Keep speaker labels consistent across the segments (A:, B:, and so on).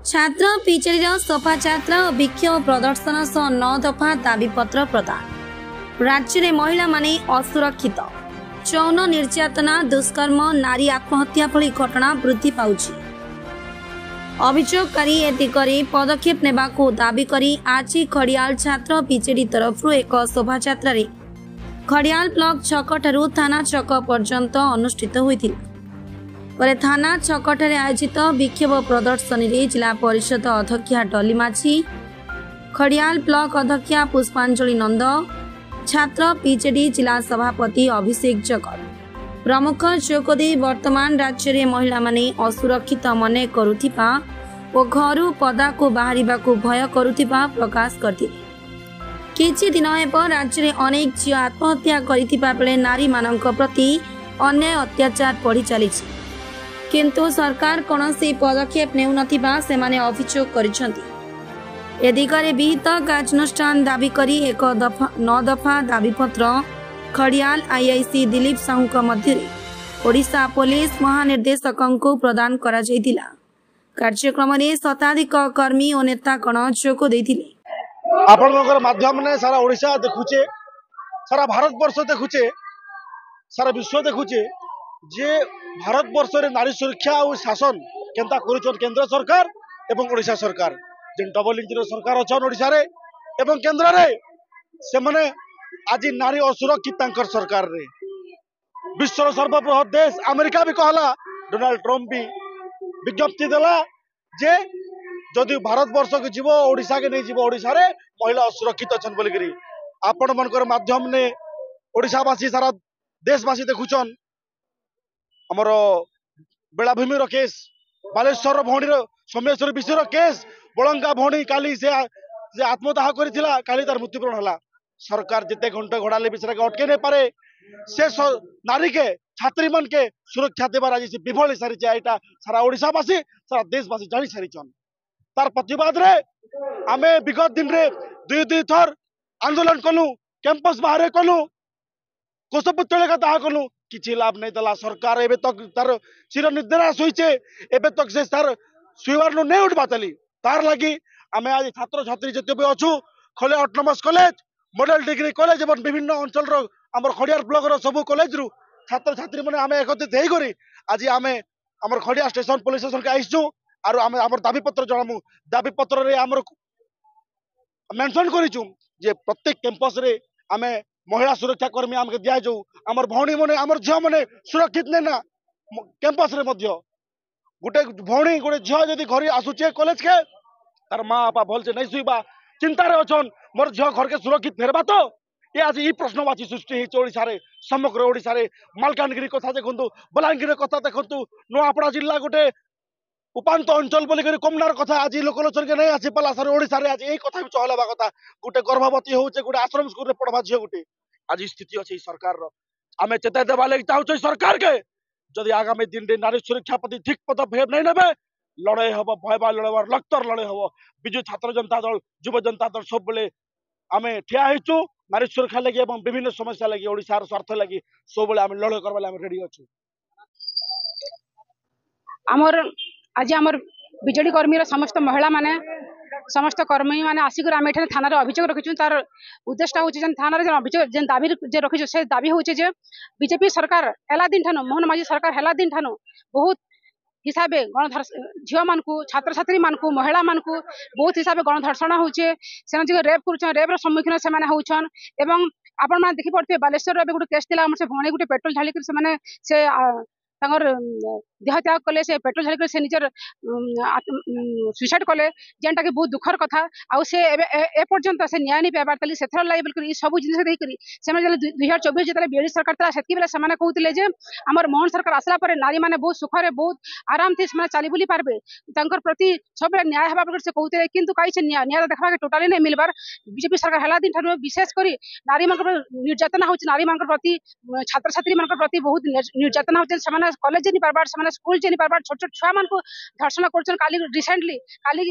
A: छात्र पिचेरी सफा छात्र और विक्षोभ प्रदर्शन सह 9 दफा दाबीपत्र प्रदान। राज्य में महिला माने असुरक्षित, यौन निर्यातना, दुष्कर्म, नारी आत्महत्या भली घटना वृद्धि पाउछि। अभियोगकारी ए दिगरे पदक्षेप नेबाकू दाबी करी आज खड़ियाल छात्र पिचेरी तरफ एक शोभायात्रा खड़ियाल ब्लॉक छक ठारू थाना छक पर्यंत अनुष्ठित होइथिला। परे थाना छकठारे आयोजित विक्षोभ प्रदर्शन में जिला परिषद अध्यक्षा डली माझी, खड़ियाल ब्लॉक अध्यक्षा पुष्पांजलि नंद, छात्र पिचेडी जिला सभापति अभिषेक जगत प्रमुख जोगदे वर्तमान राज्य में महिला माने असुरक्षित मने करुथिबा और घरू पदा को बाहरिबा को भय करुथिबा प्रकाश करथिले। किछि दिन हेब राज्य में अनेक झियो आत्महत्या करिथिबा बेले नारी मानक प्रति अन्याय अत्याचार बढ़ी चलीछि, किंतु सरकार कौनसी पदक्षेप नेउ नथिबा सेमाने अभियोग करिसेंति। ए दिगरे विहित कार्यानुष्ठान दाबी करी 9 दफा दाबीपत्र खड़ियाल आईआईसी दिलीप साहू मध्य ओडिशा पुलिस महानिर्देशक को प्रदान करा जायतिला। कार्यक्रम में शताधिक कर्मी और नेतागण जोग देथिले।
B: आपनकर माध्यम ने सारा ओडिशा देखुचे, सारा भारत वर्ष देखुचे, सारा विश्व देखुचे जे भारत वर्ष रे नारी सुरक्षा और शासन केंता करूछन केंद्र सरकार एवं ओडिशा सरकार। जे डबल इंजिन सरकार अछन ओडिशा रे एवं केंद्र रे से माने आज नारी असुरक्षित तांकर सरकार रे। विश्व सर्वबृहत देश अमेरिका भी कहला, डोनाल्ड ट्रम्प भी विज्ञप्ति देला जे जदि भारत वर्ष के जीव ओडिशा के नहीं जीव ओडिशा रे महिला असुरक्षित अछन बोली करी। आपण मनकर माध्यम ने ओडिशावासी सारा देशवासी देखुछन हमर बेलाभूमि केस, बालेश्वर भौणी सोमेश्वर विषय केस, बलंगा भौणी काली से आत्मदाह करिथिला, काली तार मृत्युवरण हला। सरकार जिते घंटे घोड़ाले विषय के अटके नहीं पारे से नारी के छात्री मन के सुरक्षा देवार आज विफल सारी सारा ओडिशावासी सारा देशवासी जानी सारीचन। तार प्रतिवाद रे आमे विगत दिन रे दुई थर आंदोलन कलु, कैंपस बाहर कलु, कोषपुतले का दाह कलु, किसी लाभ नहीं दला। सरकार एबे तक तार चिर निर्देश होइचे, एबे तक से तार स्वीकार नहीं उठ पातली। तार लगी आमे आज छात्र छात्री जते भी अछु खोले autonomous college, model degree college और विभिन्न अंचल आमर खड़ियाल ब्लॉक रो सब कॉलेज रु छात्र छात्री माने आमे एकत्रित हेई करी आज आमे आमर खड़िया स्टेशन पुलिस स्टेशन के आइसु आरो आमे आमर दाबी पत्र जणामु। दाबी पत्र रे आमर मेंशन करिचु जे प्रत्येक कैंपस रे आमे महिला सुरक्षा कर्मी आमके दिया जाऊ, आमर भौणी माने आमर झियो माने सुरक्षित नै ना कैंपस रे मध्य गोटे भौणी गोटे झियो जदी घरे आसुचे कॉलेज के तार मां बापा भल से नहीं सुइबा चिंता रे अछन मोर झियो घर के सुरक्षित फेरबा तो ये आज ये प्रश्नवाची सृष्टि होइछ ओडिशा रे। समग्र ओडिशा रे मालकानगिरी कथा देखंतु, बलांगीर कथा देखंतु, नोआपड़ा जिल्ला गोटे उपांत अंचल बोली करी कमनार कथा आज लोकलोचन के नहीं आसी पाला। सारे ओडिशा रे आज ए कथा भी चहलाबा कथा। गोटे गर्भवती होउचे, गोटे आश्रम स्कूल रे पढ़वा झियो गोटे आज स्थिति अछि सरकार रो। आमे चेता देबा लागि चाहू सरकार के जदि आगामी दिन रे नारी सुरक्षा प्रति ठीक पदक्षेप नहीं नेबे लड़ाई हम भयबा लड़ाई लक्तर लड़ाई हम। विजु छात्र जनता दल, युव जनता दल सब बेले आमे ठिया हेचु नारी सुरक्षा लगी एवं विभिन्न समस्या लगी ओडिशार स्वार्थ लगी सब बेले आमे लड़ाई करबा आमे रेडी अछु।
C: आमर आज आमर बिजेडी कर्मी समस्त महिला माने समस्त कर्मी माने आसिक आम एठाने थाना अभियोग रखिछुं। तार उद्देश्य हूँ जेन थाना अभियोग जेन दाबी जे रखिछु से दाबी हूँ जे बीजेपी सरकार हेला दिन ठानु मोहन माझी सरकार हेला दिन ठानु बहुत हिसाब गणधर्ष झील मान छात्र छात्री मान महिला मान बहुत हिसाब से गणधर्षण होचे, से रेप कर रेप्र सम्मुखीन से एवं आपण मैंने देखी पड़े बालेश्वर गोटे केस थी से भौणी गोटे पेट्रोल ढालिक से देह त्याग कले, से पेट्रोल ढालिक से निजर सुइसाइड कले, जेनटा कि बहुत दुखर कथा। आउ से एपर्यंत से न्याय नहीं पाइबार से लगे बोल सब जिन 2024 जो बीजेडी सरकार था से कहते जे आमर मोहन सरकार आसला पर नारी मैंने बहुत सुखरे बहुत आराम से चली बुली पार्बे प्रति सब न्याय हवा से कहते किंतु कहीं से न्याय देखा टोटाली नहीं मिलबार। बीजेपी सरकार हेला दिन ठार विशेषकर नारी मान निर्यातना हो, नारी मान प्रति छात्र छात्री मान प्रति बहुत निर्यातना हो। कॉलेज जानी पारबार से स्कूल जानी पारबार छोट छोट छुआ मान को धर्षण कर काली रिसेंटली काली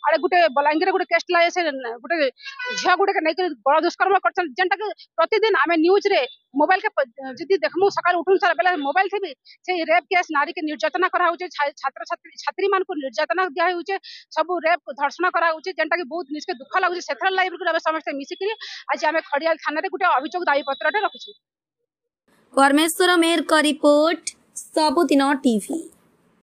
C: आड़े गोटे बलांगीर गोटे केस लाए से गोटे झील गोटे नहीं बड़ दुष्कर्म कर जेनटा कि प्रतिदिन आम न्यूज रे मोबाइल के जदि देखमु सकाल उठून सारा बेला मोबाइल थे भी से रेप केस नारी के निर्यातना करा होचे छात्र छात्री मान को निर्यातना दिया होचे सब रेप धर्षण करा होचे जेनटा कि बहुत निष्के दुख लागुचे सेथर लाइव को समस्त मिसिकरी आज आम खड़ियाल थाना रे गोटे अभियोग दाबी पत्रटे रखिछु।
A: परमेश्वर मेहर का रिपोर्ट सबुदिन टीवी।